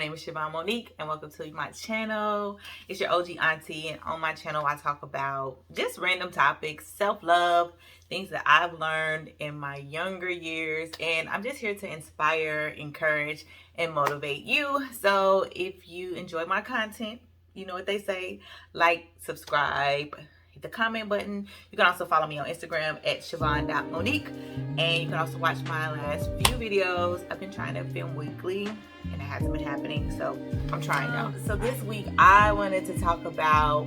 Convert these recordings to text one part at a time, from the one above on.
name is Shiv'on Monique, and welcome to my channel. It's your OG auntie, and on my channel I talk about just random topics, self-love, things that I've learned in my younger years, and I'm just here to inspire, encourage, and motivate you. So if you enjoy my content, you know what they say, like, subscribe, hit the comment button. You can also follow me on Instagram at Shiv'on.Monique, and you can also watch my last few videos. I've been trying to film weekly and it hasn't been happening, so I'm trying now. So this week I wanted to talk about,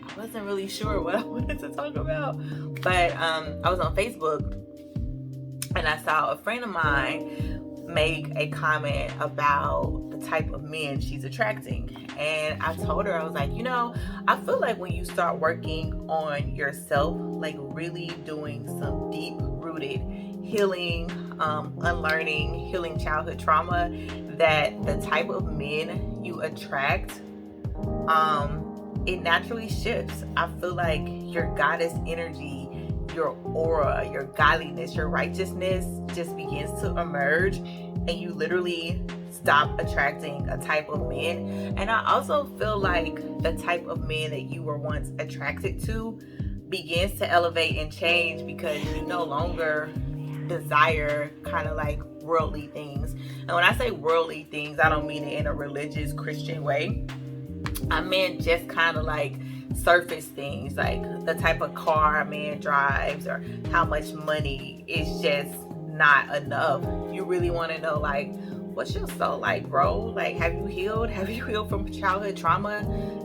I wasn't really sure what I wanted to talk about, but I was on Facebook and I saw a friend of mine make a comment about the type of men she's attracting, and I told her, I was like, you know, I feel like when you start working on yourself, like really doing some deep rooted healing, unlearning, healing childhood trauma, that the type of men you attract, it naturally shifts. I feel like your goddess energy, your aura, your godliness, your righteousness just begins to emerge, and you literally stop attracting a type of men. And I also feel like the type of men that you were once attracted to begins to elevate and change, because you no longer desire kind of like worldly things. And when I say worldly things, I don't mean it in a religious Christian way. I mean just kind of like surface things, like the type of car a man drives or how much money is just not enough. You really want to know, like, what's your soul like, bro? Like, have you healed? Have you healed from childhood trauma?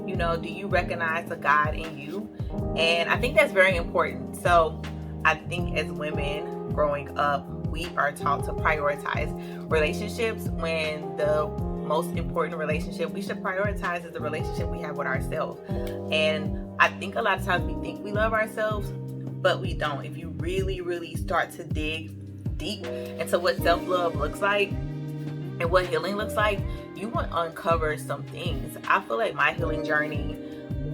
You know, do you recognize the God in you? And I think that's very important. So I think as women growing up, we are taught to prioritize relationships, when the most important relationship we should prioritize is the relationship we have with ourselves. And I think a lot of times we think we love ourselves, but we don't. If you really start to dig deep into what self-love looks like and what healing looks like, you will uncover some things. I feel like my healing journey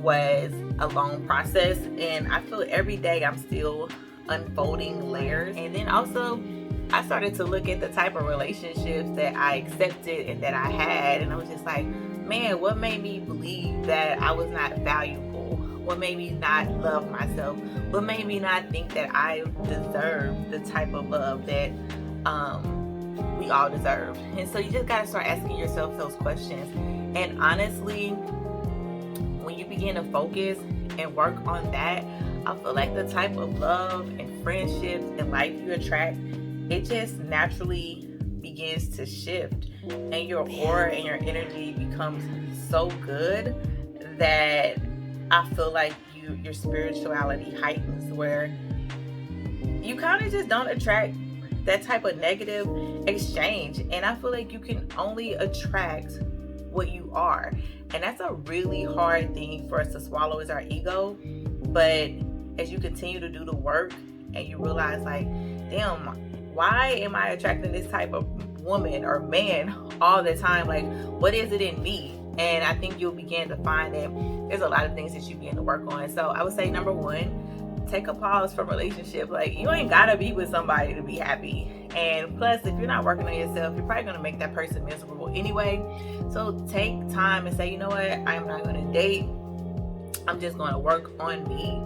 was a long process, and I feel every day I'm still unfolding layers. And then also I started to look at the type of relationships that I accepted and that I had, and I was just like, man, what made me believe that I was not valuable? What made me not love myself? What made me not think that I deserve the type of love that we all deserve? And so you just got to start asking yourself those questions. And honestly, when you begin to focus and work on that, I feel like the type of love and friendships and life you attract, it just naturally begins to shift, and your aura and your energy becomes so good that I feel like your spirituality heightens, where you kind of just don't attract that type of negative exchange. And I feel like you can only attract what you are, and that's a really hard thing for us to swallow, is our ego. But as you continue to do the work and you realize, like, damn, why am I attracting this type of woman or man all the time? Like, what is it in me? And I think you'll begin to find that there's a lot of things that you begin to work on. So I would say, number one, take a pause from relationship. Like, you ain't gotta be with somebody to be happy. And plus, if you're not working on yourself, you're probably gonna make that person miserable anyway. So take time and say, you know what, I'm not gonna date. I'm just gonna work on me.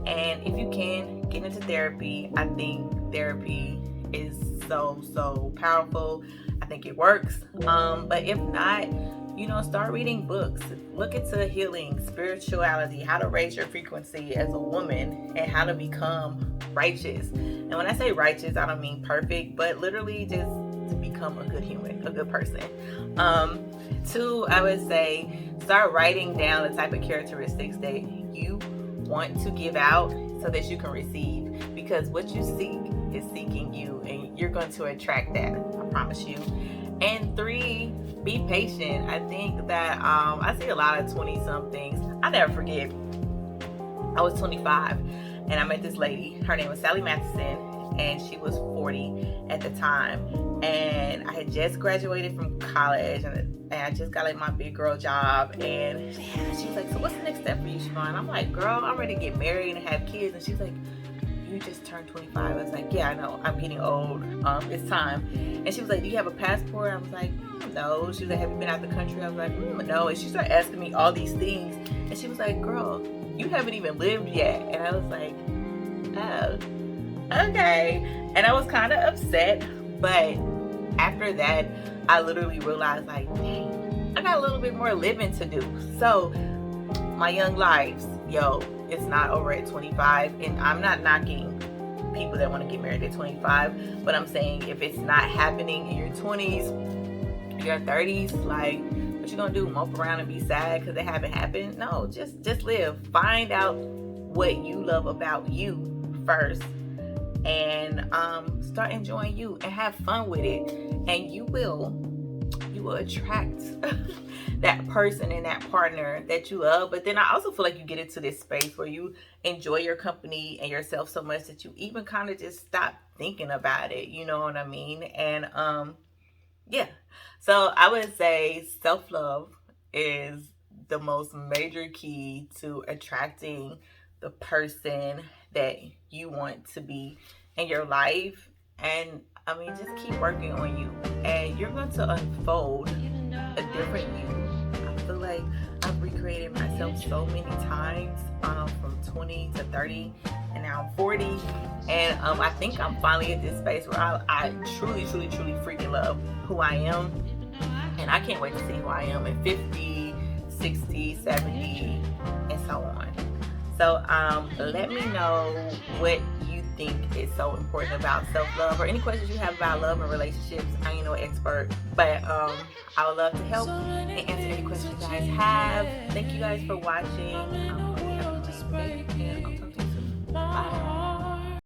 And if you can, get into therapy. I think therapy is so powerful. I think it works. But if not, you know, start reading books. Look into healing, spirituality, how to raise your frequency as a woman, and how to become righteous. And when I say righteous, I don't mean perfect, but literally just to become a good human, a good person. Two, I would say, start writing down the type of characteristics that you want to give out so that you can receive, because what you seek is seeking you, and you're going to attract that, I promise you. And three, be patient. I think that I see a lot of 20 somethings. I never forget, I was 25 and I met this lady. Her name was Sally Matheson, and she was 40 at the time, and I had just graduated from college, and I just got like my big girl job. And she was like, so what's the next step for you, Shiv'on? I'm like, girl, I'm ready to get married and have kids. And she's like, you just turned 25. I was like, yeah, I know, I'm getting old. It's time. And she was like, do you have a passport? I was like, no. She was like, have you been out the country? I was like, no. And she started asking me all these things. And she was like, girl, you haven't even lived yet. And I was like, oh, okay. And I was kind of upset. But after that, I literally realized, like, dang, I got a little bit more living to do. So my young lives, yo, it's not over at 25. And I'm not knocking people that want to get married at 25, but I'm saying if it's not happening in your 20s, your 30s, like, what you gonna do, mope around and be sad because it haven't happened? No, just live. Find out what you love about you first, and start enjoying you and have fun with it, and you will attract that person and that partner that you love. But then I also feel like you get into this space where you enjoy your company and yourself so much that you even kind of just stop thinking about it, you know what I mean? And yeah, so I would say self-love is the most major key to attracting the person that you want to be in your life. And I mean, just keep working on you, and you're going to unfold a different you. I feel like I've recreated myself so many times, from 20 to 30, and now I'm 40. And I think I'm finally at this space where I truly freaking love who I am. And I can't wait to see who I am in 50, 60, 70, and so on. So let me know what you think is so important about self-love, or any questions you have about love and relationships. I ain't no expert, but I would love to help and answer any questions you guys have. Thank you guys for watching.